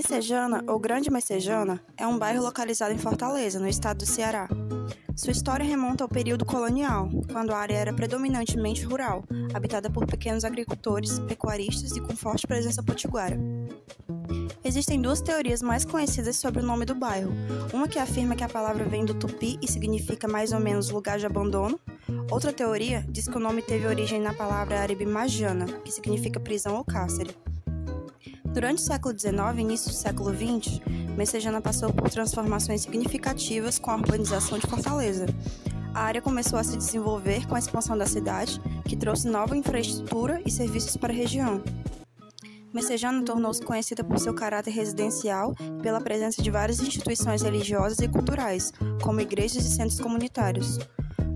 Messejana, ou Grande Messejana, é um bairro localizado em Fortaleza, no estado do Ceará. Sua história remonta ao período colonial, quando a área era predominantemente rural, habitada por pequenos agricultores, pecuaristas e com forte presença potiguara. Existem duas teorias mais conhecidas sobre o nome do bairro. Uma que afirma que a palavra vem do tupi e significa mais ou menos lugar de abandono. Outra teoria diz que o nome teve origem na palavra árabe majana, que significa prisão ou cárcere. Durante o século XIX e início do século XX, Messejana passou por transformações significativas com a urbanização de Fortaleza. A área começou a se desenvolver com a expansão da cidade, que trouxe nova infraestrutura e serviços para a região. Messejana tornou-se conhecida por seu caráter residencial e pela presença de várias instituições religiosas e culturais, como igrejas e centros comunitários.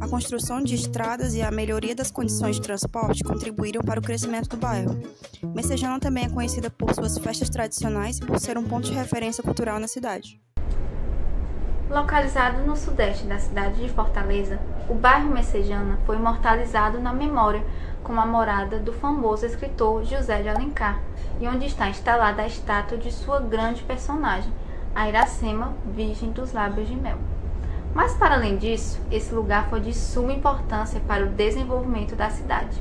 A construção de estradas e a melhoria das condições de transporte contribuíram para o crescimento do bairro. Messejana também é conhecida por suas festas tradicionais e por ser um ponto de referência cultural na cidade. Localizado no sudeste da cidade de Fortaleza, o bairro Messejana foi imortalizado na memória como a morada do famoso escritor José de Alencar, e onde está instalada a estátua de sua grande personagem, a Iracema, Virgem dos Lábios de Mel. Mas, para além disso, esse lugar foi de suma importância para o desenvolvimento da cidade.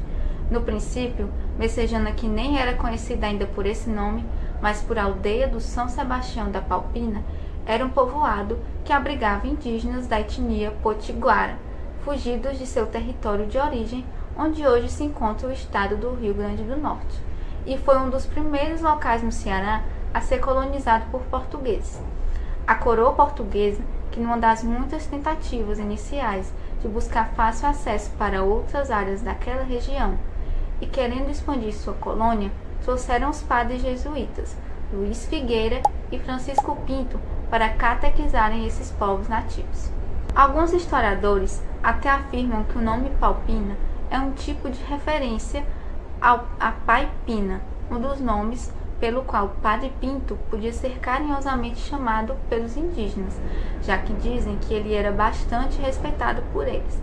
No princípio, Messejana, que nem era conhecida ainda por esse nome, mas por Aldeia do São Sebastião da Palpina, era um povoado que abrigava indígenas da etnia potiguara, fugidos de seu território de origem, onde hoje se encontra o estado do Rio Grande do Norte, e foi um dos primeiros locais no Ceará a ser colonizado por portugueses. A coroa portuguesa, que numa das muitas tentativas iniciais de buscar fácil acesso para outras áreas daquela região e querendo expandir sua colônia, trouxeram os padres jesuítas, Luiz Figueira e Francisco Pinto, para catequizarem esses povos nativos. Alguns historiadores até afirmam que o nome Palpina é um tipo de referência a Pai Pina, um dos nomes pelo qual o Padre Pinto podia ser carinhosamente chamado pelos indígenas, já que dizem que ele era bastante respeitado por eles.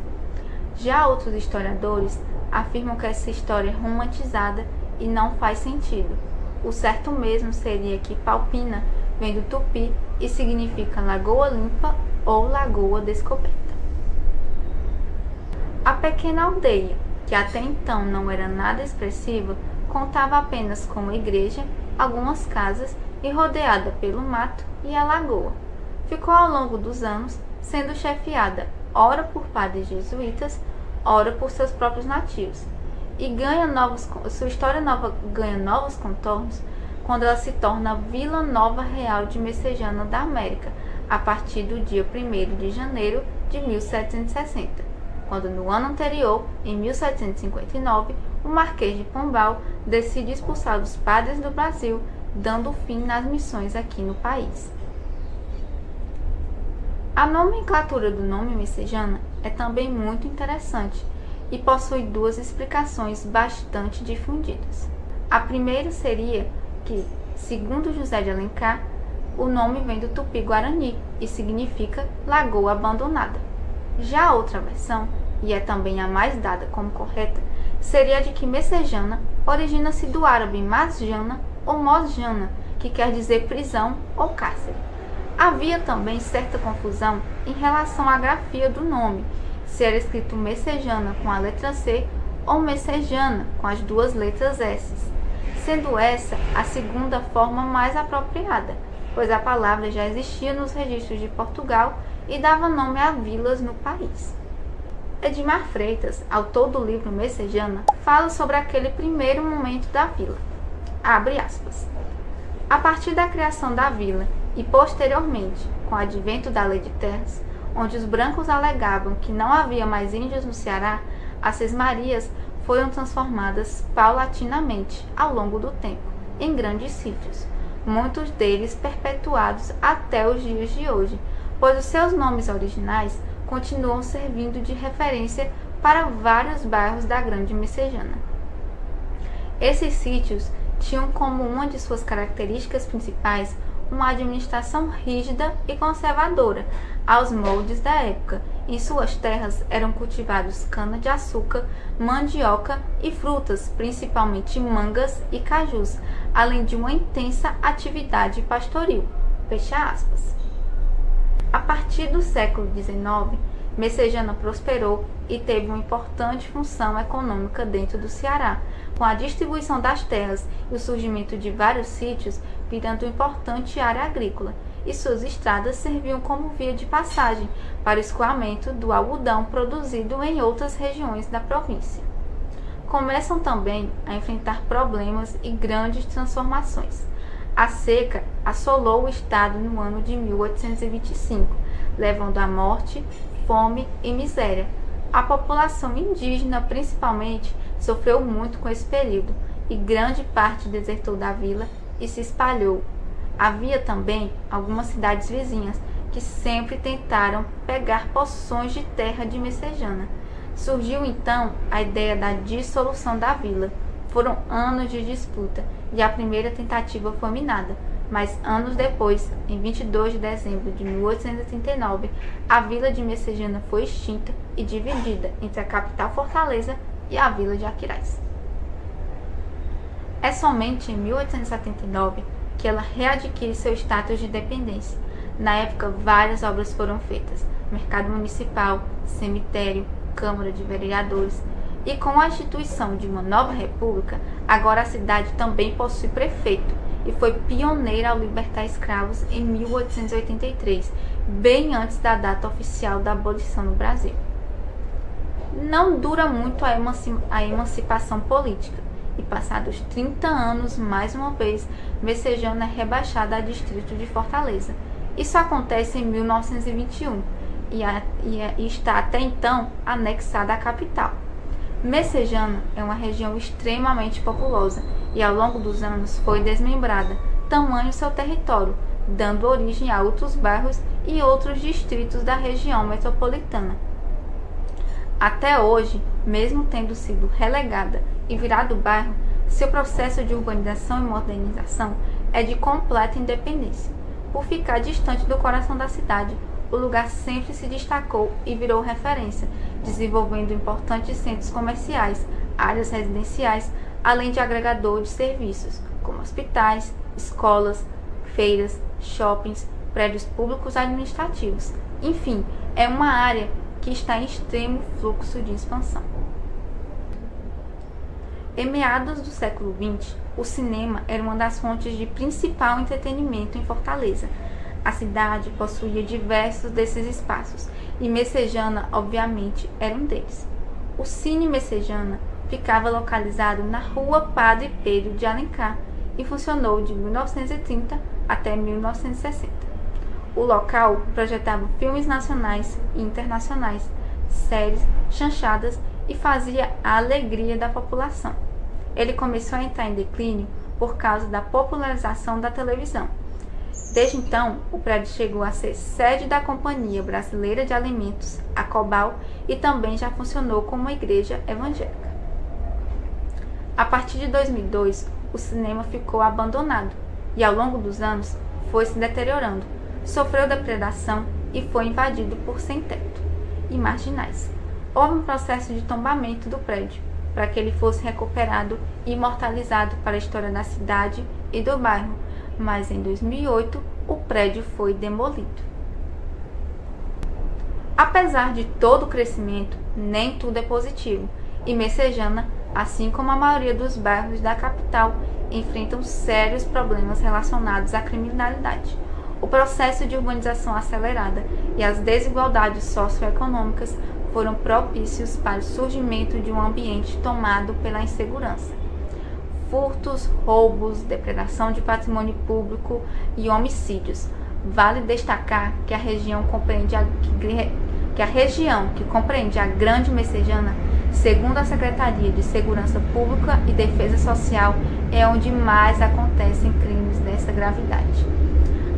Já outros historiadores afirmam que essa história é romantizada e não faz sentido. O certo mesmo seria que Palpina vem do tupi e significa lagoa limpa ou lagoa descoberta. A pequena aldeia, que até então não era nada expressiva, contava apenas com uma igreja, algumas casas e rodeada pelo mato e a lagoa. Ficou ao longo dos anos sendo chefiada ora por padres jesuítas, ora por seus próprios nativos, e sua história ganha novos contornos quando ela se torna a Vila Nova Real de Messejana da América, a partir do dia 1º de janeiro de 1760, quando no ano anterior, em 1759, o Marquês de Pombal decide expulsar os padres do Brasil, dando fim nas missões aqui no país. A nomenclatura do nome Messejana é também muito interessante e possui duas explicações bastante difundidas. A primeira seria que, segundo José de Alencar, o nome vem do tupi-guarani e significa lagoa abandonada. Já a outra versão, e é também a mais dada como correta, seria a de que Messejana origina-se do árabe masjana ou mosjana, que quer dizer prisão ou cárcere. Havia também certa confusão em relação à grafia do nome, se era escrito Messejana com a letra C ou Messejana com as duas letras S, sendo essa a segunda forma mais apropriada, pois a palavra já existia nos registros de Portugal e dava nome a vilas no país. Edmar Freitas, autor do livro Messejana, fala sobre aquele primeiro momento da vila. Abre aspas. A partir da criação da vila e posteriormente, com o advento da Lei de Terras, onde os brancos alegavam que não havia mais índios no Ceará, as sesmarias foram transformadas paulatinamente ao longo do tempo em grandes sítios, muitos deles perpetuados até os dias de hoje, pois os seus nomes originais continuam servindo de referência para vários bairros da Grande Messejana. Esses sítios tinham como uma de suas características principais uma administração rígida e conservadora, aos moldes da época. Em suas terras eram cultivados cana-de-açúcar, mandioca e frutas, principalmente mangas e cajus, além de uma intensa atividade pastoril. Fecha aspas. A partir do século XIX, Messejana prosperou e teve uma importante função econômica dentro do Ceará, com a distribuição das terras e o surgimento de vários sítios, virando uma importante área agrícola, e suas estradas serviam como via de passagem para o escoamento do algodão produzido em outras regiões da província. Começam também a enfrentar problemas e grandes transformações. A seca assolou o estado no ano de 1825, levando à morte, fome e miséria. A população indígena, principalmente, sofreu muito com esse período e grande parte desertou da vila e se espalhou. Havia também algumas cidades vizinhas que sempre tentaram pegar porções de terra de Messejana. Surgiu então a ideia da dissolução da vila. Foram anos de disputa e a primeira tentativa foi minada, mas anos depois, em 22 de dezembro de 1839, a vila de Messejana foi extinta e dividida entre a capital Fortaleza e a vila de Aquiraz. É somente em 1879 que ela readquire seu status de independência. Na época, várias obras foram feitas: mercado municipal, cemitério, Câmara de Vereadores. E com a instituição de uma nova república, agora a cidade também possui prefeito e foi pioneira ao libertar escravos em 1883, bem antes da data oficial da abolição no Brasil. Não dura muito a emancipação política, e passados 30 anos, mais uma vez, Messejana é rebaixada a distrito de Fortaleza. Isso acontece em 1921 e está até então anexada à capital. Messejana é uma região extremamente populosa e ao longo dos anos foi desmembrada, tamanho seu território, dando origem a outros bairros e outros distritos da região metropolitana. Até hoje, mesmo tendo sido relegada e virado bairro, seu processo de urbanização e modernização é de completa independência. Por ficar distante do coração da cidade, o lugar sempre se destacou e virou referência, desenvolvendo importantes centros comerciais, áreas residenciais, além de agregador de serviços, como hospitais, escolas, feiras, shoppings, prédios públicos administrativos. Enfim, é uma área que está em extremo fluxo de expansão. Em meados do século XX, o cinema era uma das fontes de principal entretenimento em Fortaleza. A cidade possuía diversos desses espaços e Messejana, obviamente, era um deles. O Cine Messejana ficava localizado na Rua Padre Pedro de Alencar e funcionou de 1930 até 1960. O local projetava filmes nacionais e internacionais, séries, chanchadas e fazia a alegria da população. Ele começou a entrar em declínio por causa da popularização da televisão. Desde então, o prédio chegou a ser sede da Companhia Brasileira de Alimentos, a Cobal, e também já funcionou como uma igreja evangélica. A partir de 2002, o cinema ficou abandonado e, ao longo dos anos, foi se deteriorando, sofreu depredação e foi invadido por sem-teto e marginais. Houve um processo de tombamento do prédio para que ele fosse recuperado e imortalizado para a história da cidade e do bairro, mas em 2008 o prédio foi demolido. Apesar de todo o crescimento, nem tudo é positivo, e Messejana, assim como a maioria dos bairros da capital, enfrentam sérios problemas relacionados à criminalidade. O processo de urbanização acelerada e as desigualdades socioeconômicas foram propícios para o surgimento de um ambiente tomado pela insegurança. Furtos, roubos, depredação de patrimônio público e homicídios. Vale destacar que a região que compreende a Grande Messejana, segundo a Secretaria de Segurança Pública e Defesa Social, é onde mais acontecem crimes dessa gravidade.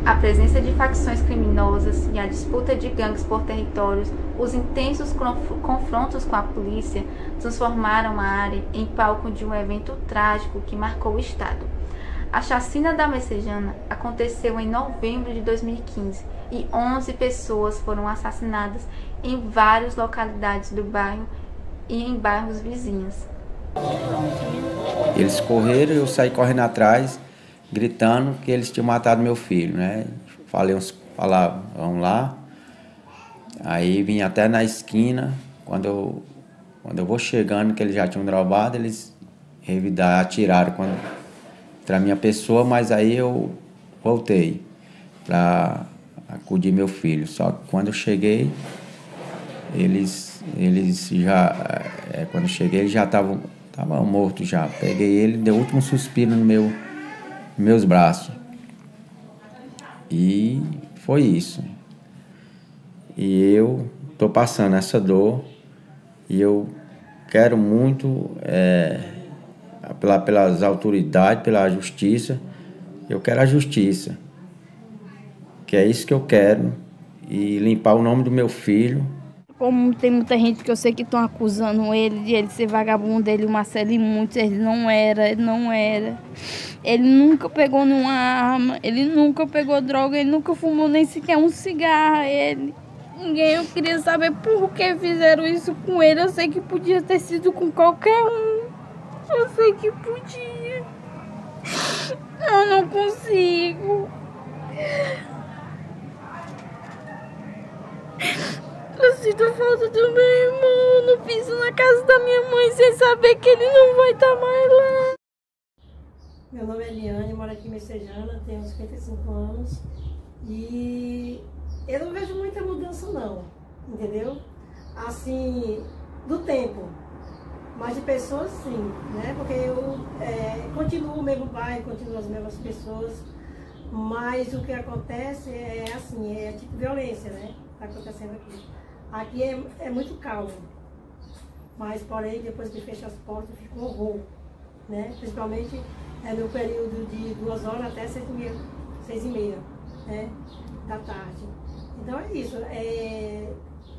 A presença de facções criminosas e a disputa de gangues por territórios, os intensos confrontos com a polícia transformaram a área em palco de um evento trágico que marcou o estado. A chacina da Messejana aconteceu em novembro de 2015 e 11 pessoas foram assassinadas em várias localidades do bairro e em bairros vizinhos. Eles correram, eu saí correndo atrás, gritando que eles tinham matado meu filho, né? Falei uns palavrão lá, aí vim até na esquina, quando eu vou chegando, que eles já tinham roubado, eles atiraram contra a minha pessoa, mas aí eu voltei para acudir meu filho. Só que quando eu cheguei, quando eu cheguei, eles já estavam mortos já. Peguei ele, dei o último suspiro nos meus braços. E foi isso. E eu estou passando essa dor e eu quero muito, pelas autoridades, pela justiça, eu quero a justiça, que é isso que eu quero, e limpar o nome do meu filho. Como tem muita gente que eu sei que estão acusando ele de ele ser vagabundo, o Marcelo e muitos, ele não era. Ele nunca pegou nenhuma arma, ele nunca pegou droga, ele nunca fumou nem sequer um cigarro, eu queria saber por que fizeram isso com ele. Eu sei que podia ter sido com qualquer um. Eu sei que podia. Eu não consigo. Eu sinto falta do meu irmão. Não piso na casa da minha mãe sem saber que ele não vai estar mais lá. Meu nome é Eliane, moro aqui em Messejana, tenho 55 anos. E eu não vejo muita mudança não, entendeu? Assim, do tempo. Mas de pessoas sim, né? Porque eu continuo o mesmo bairro, continuo as mesmas pessoas. Mas o que acontece é assim, é tipo violência, né? Tá acontecendo aqui. Aqui é muito calmo, mas porém depois que fecha as portas fica um horror, né? Principalmente no período de 2 horas até 6h30, né? Da tarde. Então é isso.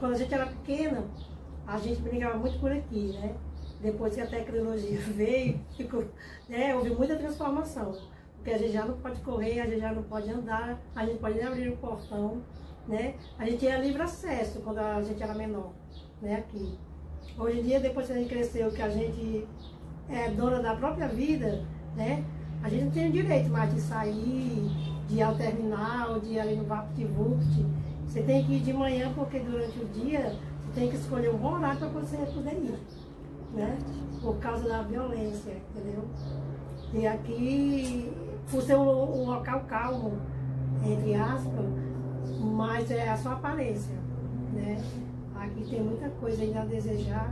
Quando a gente era pequena, a gente brincava muito por aqui, né? Depois que a tecnologia veio, houve muita transformação. Porque a gente já não pode correr, a gente já não pode andar, a gente pode nem abrir o portão, né? A gente tinha livre acesso quando a gente era menor, né? Aqui. Hoje em dia, depois que a gente cresceu, que a gente é dona da própria vida, né? A gente não tem o direito mais de sair, de ir ao terminal, de ir ali no VaptVupt. Você tem que ir de manhã, porque durante o dia você tem que escolher um bom horário para você poder ir, né? Por causa da violência, entendeu? E aqui, por ser um local calmo, entre aspas, mas é a sua aparência, né? Aqui tem muita coisa ainda a desejar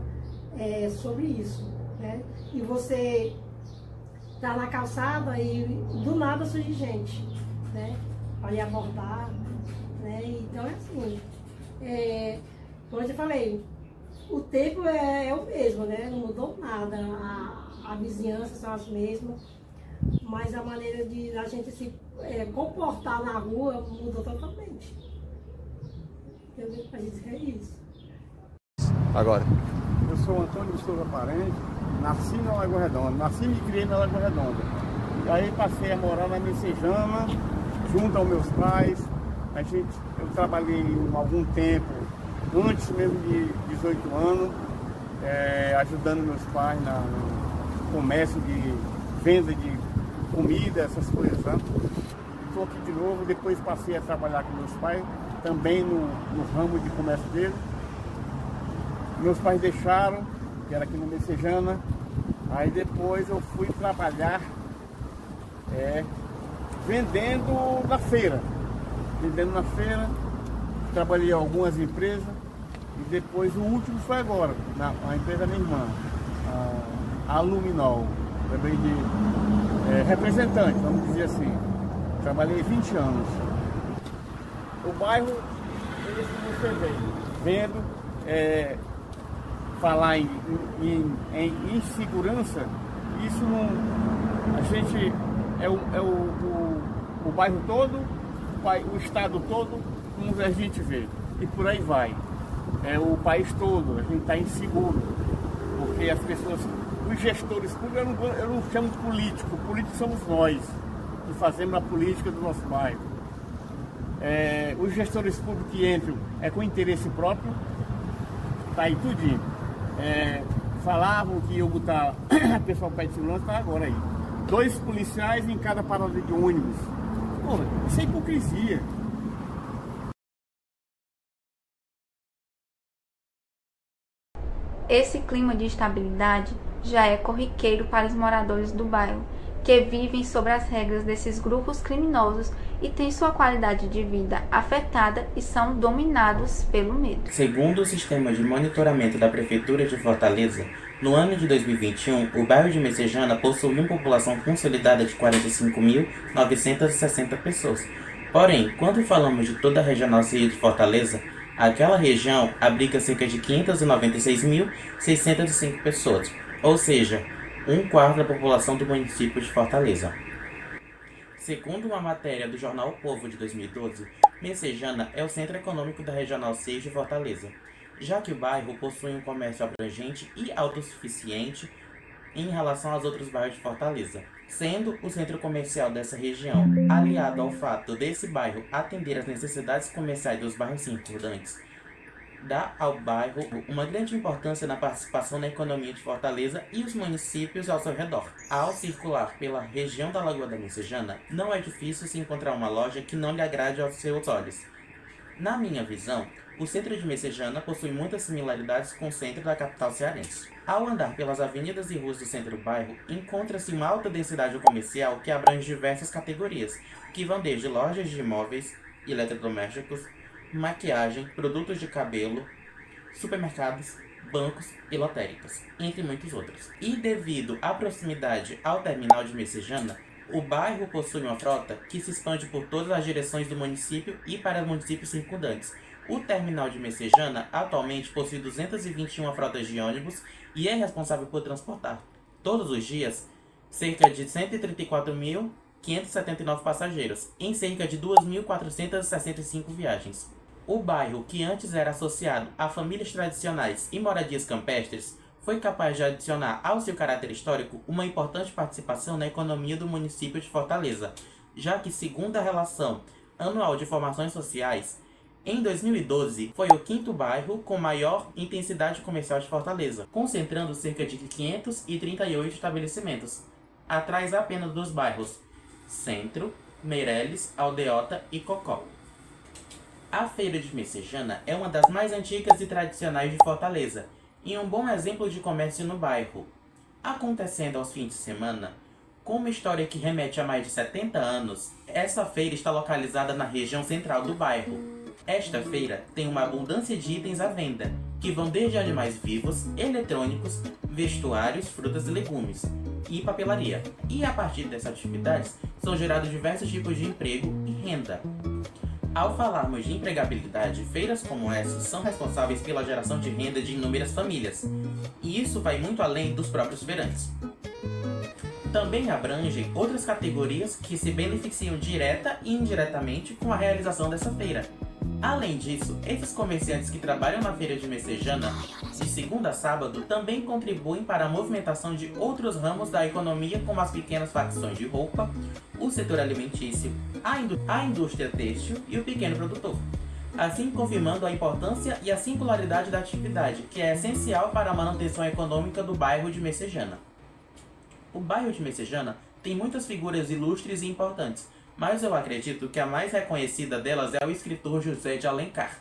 sobre isso, né? E você tá na calçada e do nada surge gente, né? Para lhe abordar, né? Então é assim, como eu te falei, o tempo é o mesmo, né? Não mudou nada, a vizinhança são as mesmas, mas a maneira de a gente se comportar na rua mudou totalmente. Entendeu? A gente quer isso. Agora, eu sou Antônio de Souza Parente, nasci na Lagoa Redonda, nasci e me criei na Lagoa Redonda. E aí passei a morar na Messejana, junto aos meus pais. Eu trabalhei algum tempo, antes mesmo de 18 anos, ajudando meus pais no comércio de venda de comida, essas coisas. Estou aqui de novo, depois passei a trabalhar com meus pais, também no ramo de comércio dele. Meus pais deixaram, que era aqui no Messejana, aí depois eu fui trabalhar vendendo na feira. Trabalhei em algumas empresas e depois o último foi agora, na empresa da minha irmã, a Luminol, também de representante, vamos dizer assim. Trabalhei 20 anos. O bairro, esse que você vendo, falar em insegurança, isso não. A gente o bairro todo, o estado todo, como a gente vê, e por aí vai. O país todo, a gente está inseguro, porque as pessoas os gestores públicos, eu não chamo de político, políticos somos nós, que fazemos a política do nosso bairro. Os gestores públicos que entram com interesse próprio, tá aí tudinho. Falavam que iam botar a pessoal para de segurança, tá agora aí. 2 policiais em cada parada de ônibus. Pô, isso é hipocrisia. Esse clima de instabilidade já é corriqueiro para os moradores do bairro, que vivem sob as regras desses grupos criminosos e têm sua qualidade de vida afetada e são dominados pelo medo. Segundo o sistema de monitoramento da Prefeitura de Fortaleza, no ano de 2021, o bairro de Messejana possui uma população consolidada de 45.960 pessoas. Porém, quando falamos de toda a regional sul de Fortaleza, aquela região abriga cerca de 596.605 pessoas, ou seja, 1/4 da população do município de Fortaleza. Segundo uma matéria do jornal O Povo de 2012, Messejana é o centro econômico da Regional 6 de Fortaleza, já que o bairro possui um comércio abrangente e autossuficiente em relação aos outros bairros de Fortaleza, sendo o centro comercial dessa região, aliado ao fato desse bairro atender às necessidades comerciais dos bairros circundantes, dá ao bairro uma grande importância na participação na economia de Fortaleza e os municípios ao seu redor. Ao circular pela região da Lagoa da Messejana, não é difícil se encontrar uma loja que não lhe agrade aos seus olhos. Na minha visão, o centro de Messejana possui muitas similaridades com o centro da capital cearense. Ao andar pelas avenidas e ruas do centro do bairro, encontra-se uma alta densidade comercial que abrange diversas categorias, que vão desde lojas de imóveis, eletrodomésticos, maquiagem, produtos de cabelo, supermercados, bancos e lotéricas, entre muitos outros. E devido à proximidade ao terminal de Messejana, o bairro possui uma frota que se expande por todas as direções do município e para os municípios circundantes. O terminal de Messejana atualmente possui 221 frotas de ônibus e é responsável por transportar, todos os dias, cerca de 134.579 passageiros, em cerca de 2.465 viagens. O bairro, que antes era associado a famílias tradicionais e moradias campestres, foi capaz de adicionar ao seu caráter histórico uma importante participação na economia do município de Fortaleza, já que, segundo a Relação Anual de Informações Sociais, em 2012 foi o 5º bairro com maior intensidade comercial de Fortaleza, concentrando cerca de 538 estabelecimentos, atrás apenas dos bairros Centro, Meireles, Aldeota e Cocó. A Feira de Messejana é uma das mais antigas e tradicionais de Fortaleza, e um bom exemplo de comércio no bairro. Acontecendo aos fins de semana, com uma história que remete a mais de 70 anos, essa feira está localizada na região central do bairro. Esta feira tem uma abundância de itens à venda, que vão desde animais vivos, eletrônicos, vestuários, frutas e legumes, e papelaria. E a partir dessas atividades, são gerados diversos tipos de emprego e renda. Ao falarmos de empregabilidade, feiras como essas são responsáveis pela geração de renda de inúmeras famílias, e isso vai muito além dos próprios feirantes. Também abrangem outras categorias que se beneficiam direta e indiretamente com a realização dessa feira. Além disso, esses comerciantes que trabalham na Feira de Messejana, de segunda a sábado, também contribuem para a movimentação de outros ramos da economia, como as pequenas facções de roupa, o setor alimentício, a indústria têxtil e o pequeno produtor, assim confirmando a importância e a singularidade da atividade, que é essencial para a manutenção econômica do bairro de Messejana. O bairro de Messejana tem muitas figuras ilustres e importantes, mas eu acredito que a mais reconhecida delas é o escritor José de Alencar.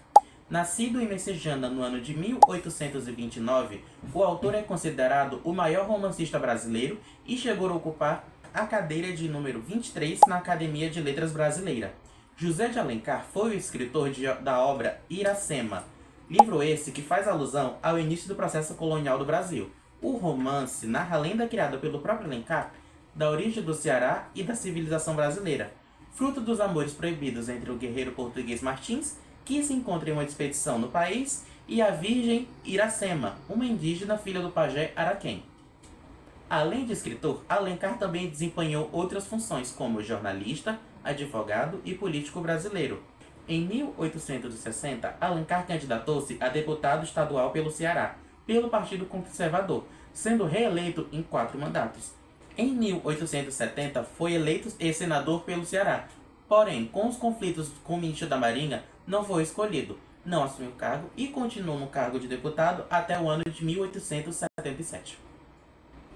Nascido em Messejana no ano de 1829, o autor é considerado o maior romancista brasileiro e chegou a ocupar a cadeira de número 23 na Academia de Letras Brasileira. José de Alencar foi o escritor da obra Iracema, livro esse que faz alusão ao início do processo colonial do Brasil. O romance narra a lenda criada pelo próprio Alencar da origem do Ceará e da civilização brasileira, fruto dos amores proibidos entre o guerreiro português Martins, que se encontra em uma expedição no país, e a virgem Iracema, uma indígena filha do pajé Araquém. Além de escritor, Alencar também desempenhou outras funções como jornalista, advogado e político brasileiro. Em 1860, Alencar candidatou-se a deputado estadual pelo Ceará, pelo Partido Conservador, sendo reeleito em 4 mandatos. Em 1870, foi eleito senador pelo Ceará, porém, com os conflitos com o ministro da Marinha, não foi escolhido, não assumiu o cargo e continuou no cargo de deputado até o ano de 1877.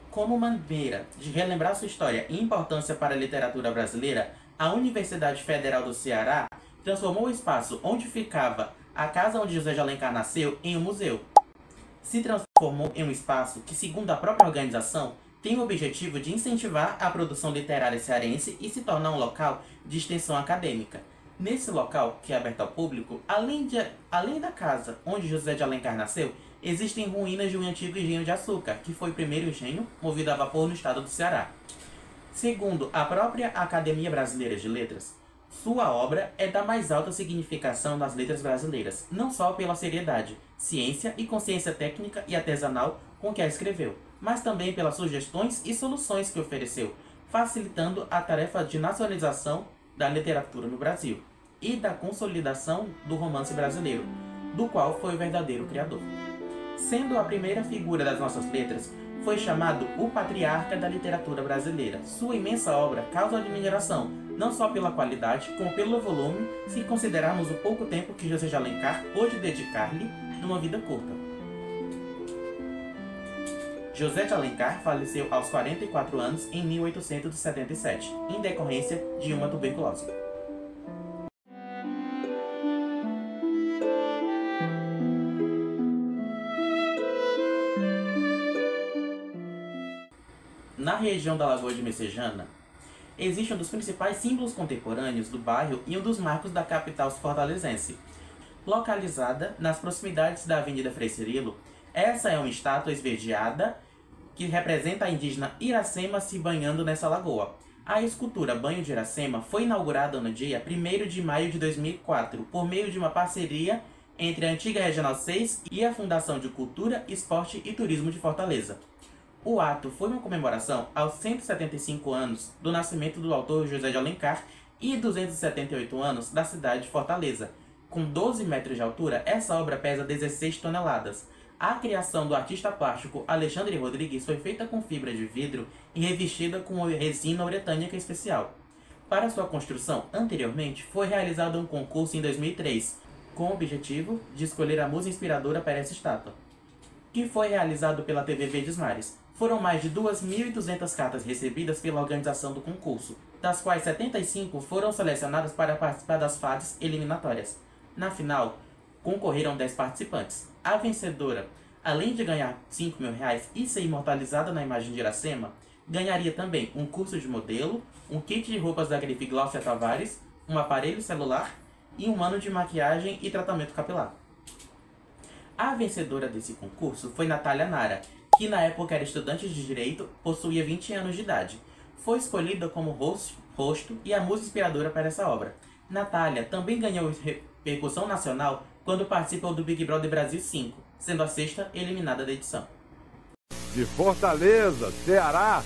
Como maneira de relembrar sua história e importância para a literatura brasileira, a Universidade Federal do Ceará transformou o espaço onde ficava a casa onde José de Alencar nasceu em um museu. Se transformou em um espaço que, segundo a própria organização, tem o objetivo de incentivar a produção literária cearense e se tornar um local de extensão acadêmica. Nesse local, que é aberto ao público, além da casa onde José de Alencar nasceu, existem ruínas de um antigo engenho de açúcar, que foi o primeiro engenho movido a vapor no estado do Ceará. Segundo a própria Academia Brasileira de Letras, sua obra é da mais alta significação nas letras brasileiras, não só pela seriedade, ciência e consciência técnica e artesanal com que a escreveu, mas também pelas sugestões e soluções que ofereceu, facilitando a tarefa de nacionalização da literatura no Brasil e da consolidação do romance brasileiro, do qual foi o verdadeiro criador. Sendo a primeira figura das nossas letras, foi chamado o patriarca da literatura brasileira. Sua imensa obra causa admiração, não só pela qualidade, como pelo volume, se considerarmos o pouco tempo que José de Alencar pôde dedicar-lhe numa vida curta. José de Alencar faleceu aos 44 anos em 1877, em decorrência de uma tuberculose. Na região da Lagoa de Messejana, existe um dos principais símbolos contemporâneos do bairro e um dos marcos da capital fortalezense. Localizada nas proximidades da Avenida Frei Cirilo, essa é uma estátua esverdeada que representa a indígena Iracema se banhando nessa lagoa. A escultura Banho de Iracema foi inaugurada no dia 1º de maio de 2004, por meio de uma parceria entre a antiga Regional 6 e a Fundação de Cultura, Esporte e Turismo de Fortaleza. O ato foi uma comemoração aos 175 anos do nascimento do autor José de Alencar e 278 anos da cidade de Fortaleza. Com 12 metros de altura, essa obra pesa 16 toneladas. A criação do artista plástico Alexandre Rodrigues foi feita com fibra de vidro e revestida com resina uretânica especial. Para sua construção, anteriormente, foi realizado um concurso em 2003, com o objetivo de escolher a musa inspiradora para essa estátua, que foi realizado pela TV Verdes Mares. Foram mais de 2.200 cartas recebidas pela organização do concurso, das quais 75 foram selecionadas para participar das fases eliminatórias. Na final, concorreram 10 participantes. A vencedora, além de ganhar R$5.000 e ser imortalizada na imagem de Iracema, ganharia também um curso de modelo, um kit de roupas da grife Glaucia Tavares, um aparelho celular e um ano de maquiagem e tratamento capilar. A vencedora desse concurso foi Natália Nara, que na época era estudante de Direito, possuía 20 anos de idade. Foi escolhida como rosto e a musa inspiradora para essa obra. Natália também ganhou repercussão nacional quando participou do Big Brother Brasil 5, sendo a 6ª eliminada da edição. De Fortaleza, Ceará,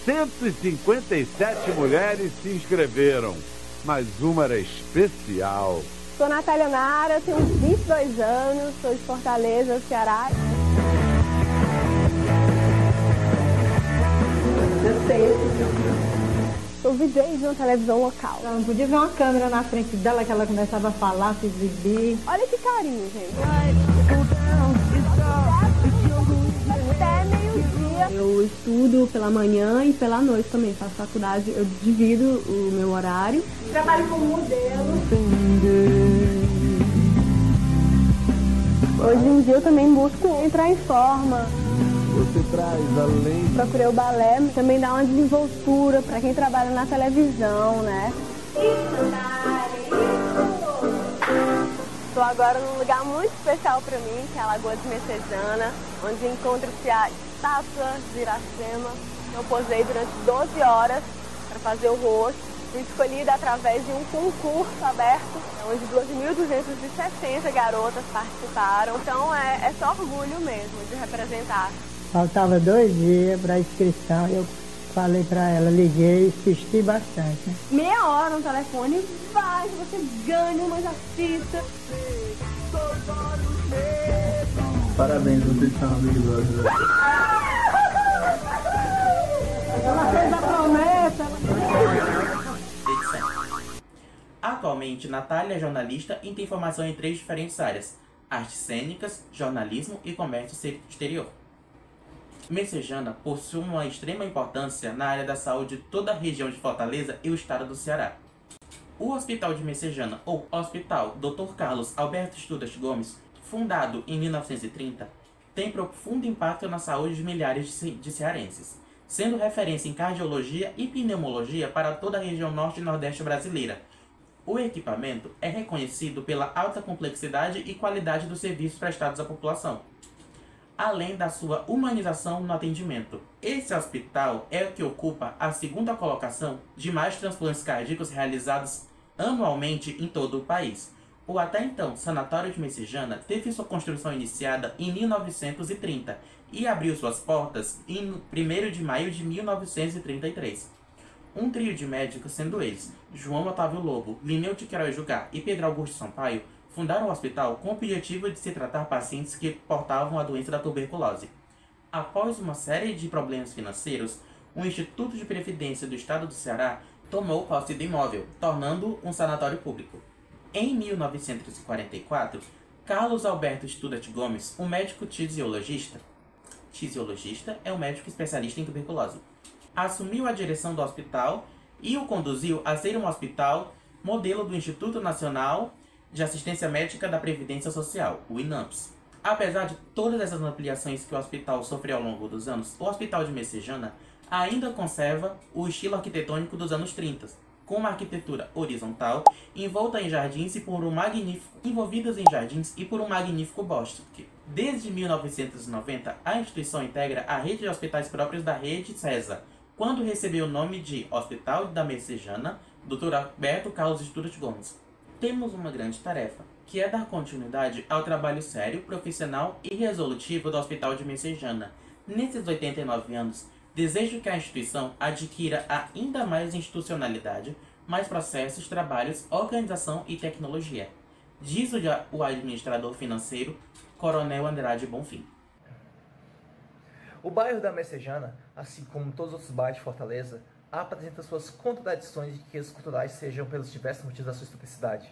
157 mulheres se inscreveram, mas uma era especial. Sou Natália Nara, tenho 22 anos, sou de Fortaleza, Ceará. Sou VJ de uma televisão local. Ela não podia ver uma câmera na frente dela que ela começava a falar, se exibir. Olha que carinho, gente. Até meio-dia. Eu estudo pela manhã e pela noite também. Faço faculdade, eu divido o meu horário. Trabalho como modelo. Hoje em dia eu também busco entrar em forma. Você traz além... Procurei o balé, também dá uma desenvoltura para quem trabalha na televisão, né? Estou agora num lugar muito especial para mim, que é a Lagoa de Messejana, onde encontra-se a estátua de Iracema. Eu posei durante 12 horas para fazer o rosto. Fui escolhida através de um concurso aberto, onde 2.260 garotas participaram. Então é só orgulho mesmo de representar. Faltava 2 dias para a inscrição e eu falei para ela, liguei e insisti bastante. Né? Meia hora no telefone, vai, você ganha uma fita. Parabéns, vocês são maravilhosos. Ela fez a promessa. Atualmente, Natália é jornalista e tem formação em 3 diferentes áreas: artes cênicas, jornalismo e comércio exterior. Messejana possui uma extrema importância na área da saúde de toda a região de Fortaleza e o estado do Ceará. O Hospital de Messejana, ou Hospital Dr. Carlos Alberto Studat Gomes, fundado em 1930, tem profundo impacto na saúde de milhares de cearenses, sendo referência em cardiologia e pneumologia para toda a região norte e nordeste brasileira. O equipamento é reconhecido pela alta complexidade e qualidade dos serviços prestados à população, além da sua humanização no atendimento. Esse hospital é o que ocupa a 2ª colocação de mais transplantes cardíacos realizados anualmente em todo o país. O até então Sanatório de Messejana teve sua construção iniciada em 1930 e abriu suas portas em 1º de maio de 1933. Um trio de médicos, sendo eles João Otávio Lobo, Lineu de Queiroz Jucá e Pedro Augusto Sampaio, fundaram o hospital com o objetivo de se tratar pacientes que portavam a doença da tuberculose. Após uma série de problemas financeiros, o Instituto de Previdência do Estado do Ceará tomou posse do imóvel, tornando-o um sanatório público. Em 1944, Carlos Alberto Studat Gomes, um médico tisiologista é um médico especialista em tuberculose, assumiu a direção do hospital e o conduziu a ser um hospital modelo do Instituto Nacional de Assistência Médica da Previdência Social, o INAMPS. Apesar de todas essas ampliações que o hospital sofreu ao longo dos anos, o Hospital de Messejana ainda conserva o estilo arquitetônico dos anos 30, com uma arquitetura horizontal, envolvidas em jardins e por um magnífico bosque. Desde 1990, a instituição integra a rede de hospitais próprios da Rede CESA, quando recebeu o nome de Hospital da Messejana, Dr. Alberto Carlos Studat Gomes. Temos uma grande tarefa, que é dar continuidade ao trabalho sério, profissional e resolutivo do Hospital de Messejana. Nesses 89 anos, desejo que a instituição adquira ainda mais institucionalidade, mais processos, trabalhos, organização e tecnologia. Diz o administrador financeiro, Coronel Andrade Bonfim. O bairro da Messejana, assim como todos os outros bairros de Fortaleza, apresenta suas contradições e riquezas culturais, sejam pelos diversos motivos da sua historicidade.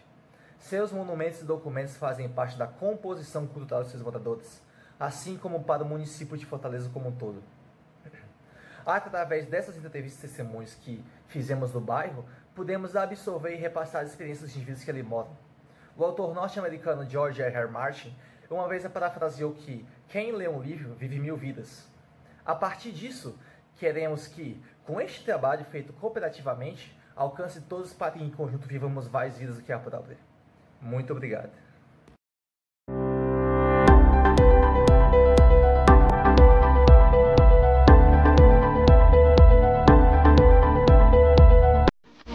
Seus monumentos e documentos fazem parte da composição cultural de seus moradores, assim como para o município de Fortaleza como um todo. Através dessas entrevistas e testemunhos que fizemos no bairro, pudemos absorver e repassar as experiências dos indivíduos que ali moram. O autor norte-americano George R.R. Martin uma vez parafraseou que quem lê um livro vive 1000 vidas. A partir disso, queremos que, com este trabalho feito cooperativamente, alcance todos para que em conjunto vivamos mais vidas do que a própria. Muito obrigado.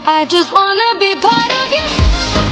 I just wanna be part of you.